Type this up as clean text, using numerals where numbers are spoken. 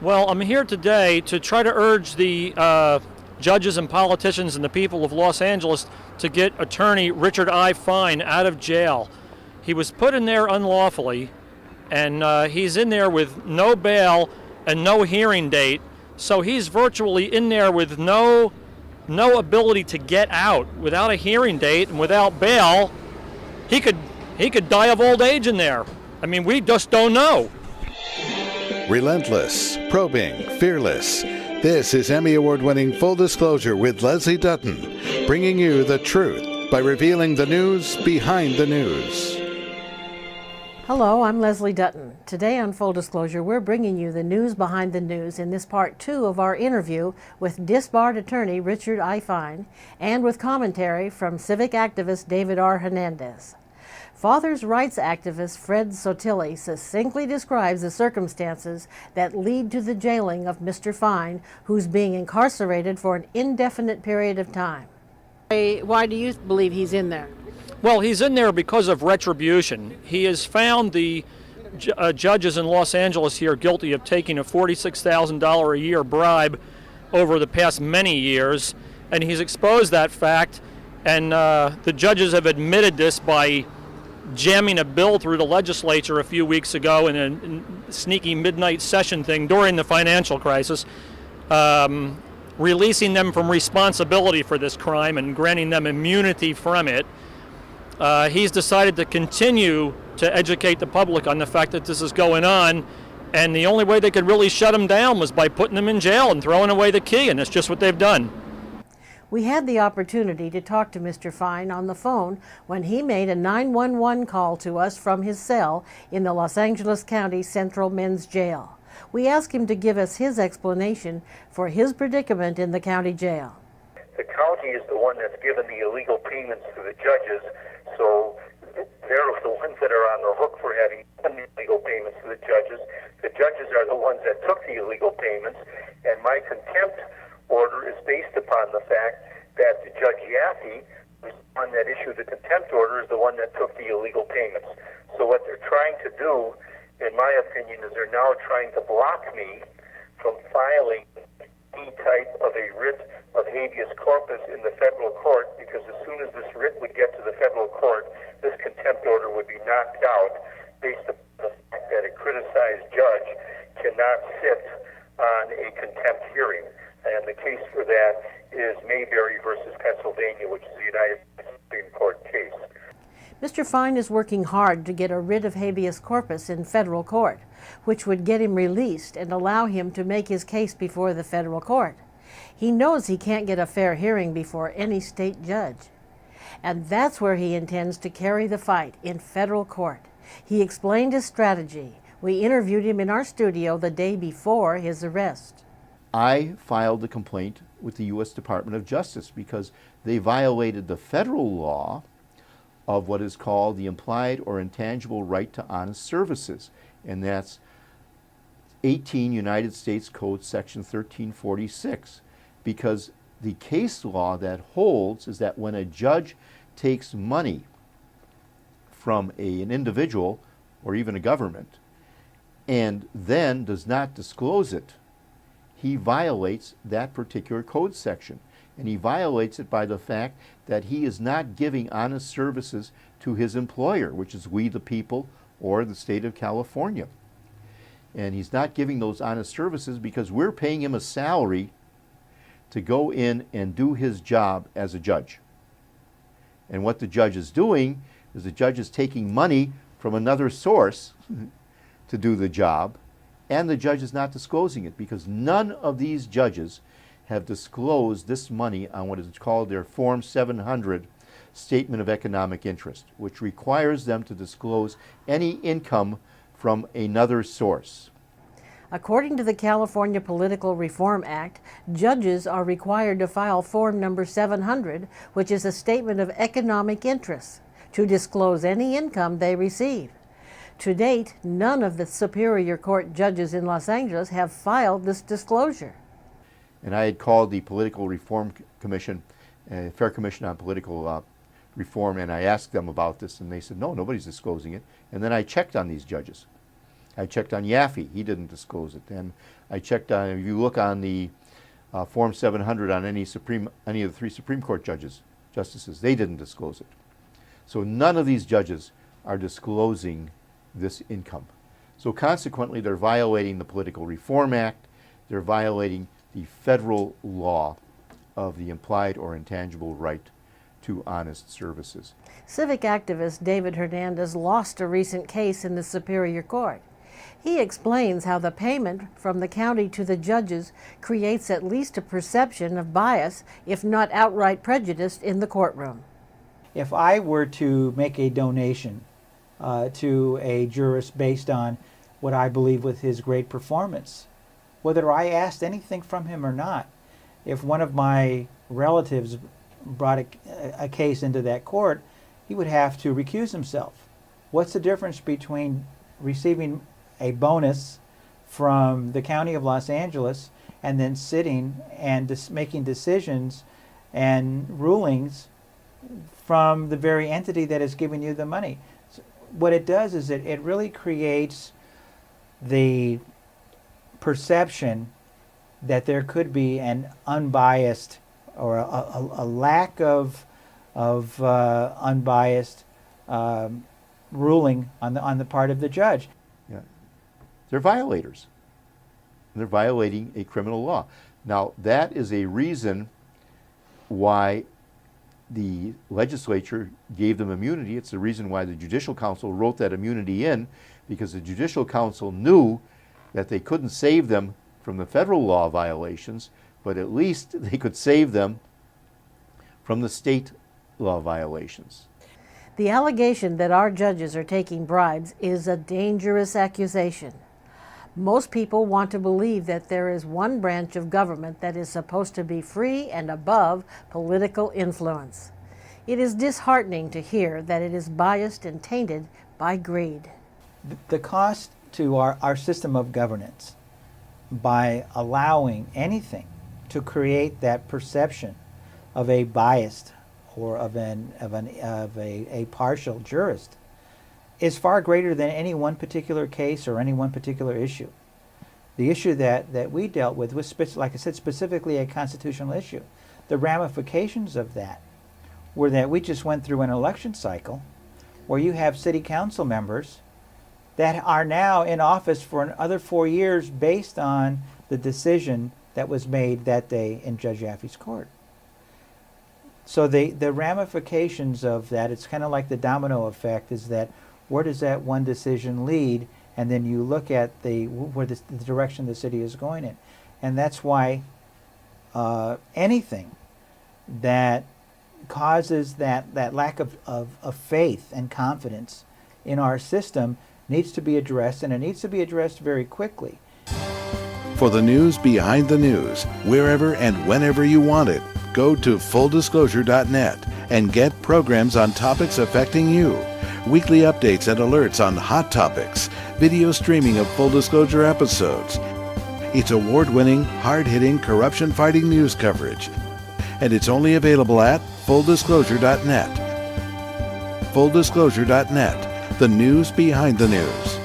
Well, I'm here today to try to urge the judges and politicians and the people of Los Angeles to get attorney Richard I. Fine out of jail. He was put in there unlawfully, and he's in there with no bail and no hearing date, so he's virtually in there with no ability to get out. Without a hearing date and without bail, he could die of old age in there. I mean, we just don't know. Relentless, probing, fearless. This is Emmy Award-winning Full Disclosure with Leslie Dutton, bringing you the truth by revealing the news behind the news. Hello, I'm Leslie Dutton. Today on Full Disclosure, we're bringing you the news behind the news in this part 2 of our interview with disbarred attorney Richard I. Fine and with commentary from civic activist David R. Hernandez. Father's rights activist Fred Sotilli succinctly describes the circumstances that lead to the jailing of Mr. Fine, who's being incarcerated for an indefinite period of time. Why do you believe he's in there? Well, he's in there because of retribution. He has found the judges in Los Angeles here guilty of taking a $46,000 a year bribe over the past many years, and he's exposed that fact, and the judges have admitted this by jamming a bill through the legislature a few weeks ago in a sneaky midnight session thing during the financial crisis, releasing them from responsibility for this crime and granting them immunity from it. He's decided to continue to educate the public on the fact that this is going on, and the only way they could really shut him down was by putting him in jail and throwing away the key, and that's just what they've done. We had the opportunity to talk to Mr. Fine on the phone when he made a 911 call to us from his cell in the Los Angeles County Central Men's Jail. We asked him to give us his explanation for his predicament in the county jail. The county is the one that's given the illegal payments to the judges, so they're the ones that are on the hook for having done the illegal payments to the judges. The judges are the ones that took the illegal payments, and my contempt order is based upon the fact that the Judge Yaffee, who's the one that issued the contempt order, is the one that took the illegal payments. So what they're trying to do, in my opinion, is they're now trying to block me from filing any type of a writ of habeas corpus in the federal court, because as soon as this writ would get to the federal court, this contempt order would be knocked out based upon the fact that a criticized judge cannot sit on a contempt hearing. And the case for that is Mayberry versus Pennsylvania, which is the United States Supreme Court case. Mr. Fine is working hard to get a writ of habeas corpus in federal court, which would get him released and allow him to make his case before the federal court. He knows he can't get a fair hearing before any state judge. And that's where he intends to carry the fight, in federal court. He explained his strategy. We interviewed him in our studio the day before his arrest. I filed a complaint with the U.S. Department of Justice because they violated the federal law of what is called the implied or intangible right to honest services, and that's 18 United States Code Section 1346, because the case law that holds is that when a judge takes money from an individual or even a government and then does not disclose it, he violates that particular code section. And he violates it by the fact that he is not giving honest services to his employer, which is we the people or the state of California. And he's not giving those honest services because we're paying him a salary to go in and do his job as a judge. And what the judge is doing is the judge is taking money from another source to do the job, and the judge is not disclosing it because none of these judges have disclosed this money on what is called their Form 700 Statement of Economic Interest, which requires them to disclose any income from another source. According to the California Political Reform Act, judges are required to file Form number 700, which is a statement of economic interest, to disclose any income they receive. To date, none of the Superior Court judges in Los Angeles have filed this disclosure. And I had called the Political Reform Commission, Fair Commission on Political Reform, and I asked them about this, and they said, no, nobody's disclosing it. And then I checked on these judges. I checked on Yaffee. He didn't disclose it. And I checked on, if you look on the Form 700 on any of the 3 Supreme Court justices, they didn't disclose it. So none of these judges are disclosing this income. So consequently, they're violating the Political Reform Act. They're violating the federal law of the implied or intangible right to honest services. Civic activist David Hernandez lost a recent case in the Superior Court. He explains how the payment from the county to the judges creates at least a perception of bias, if not outright prejudice, in the courtroom. If I were to make a donation to a jurist based on what I believe was his great performance, whether I asked anything from him or not, if one of my relatives brought a case into that court, he would have to recuse himself. What's the difference between receiving a bonus from the County of Los Angeles and then sitting and making decisions and rulings from the very entity that is giving you the money? So what it does is it really creates the perception that there could be an unbiased or a lack of unbiased ruling on the part of the judge. Yeah. They're violators. They're violating a criminal law. Now, that is a reason why the legislature gave them immunity. It's the reason why the Judicial Council wrote that immunity in, because the Judicial Council knew that they couldn't save them from the federal law violations, but at least they could save them from the state law violations. The allegation that our judges are taking bribes is a dangerous accusation. Most people want to believe that there is one branch of government that is supposed to be free and above political influence. It is disheartening to hear that it is biased and tainted by greed. The cost to our system of governance by allowing anything to create that perception of a biased or of a partial jurist is far greater than any one particular case or any one particular issue. The issue that we dealt with was, like I said, specifically a constitutional issue. The ramifications of that were that we just went through an election cycle where you have city council members that are now in office for another 4 years based on the decision that was made that day in Judge Yaffee's court. So the ramifications of that, it's kind of like the domino effect, is that where does that one decision lead? And then you look at where the direction the city is going in. And that's why anything that causes that lack of faith and confidence in our system needs to be addressed, and it needs to be addressed very quickly. For the news behind the news, wherever and whenever you want it, go to fulldisclosure.net and get programs on topics affecting you, weekly updates and alerts on hot topics, video streaming of Full Disclosure episodes. It's award-winning, hard-hitting, corruption-fighting news coverage. And it's only available at fulldisclosure.net. Fulldisclosure.net, the news behind the news.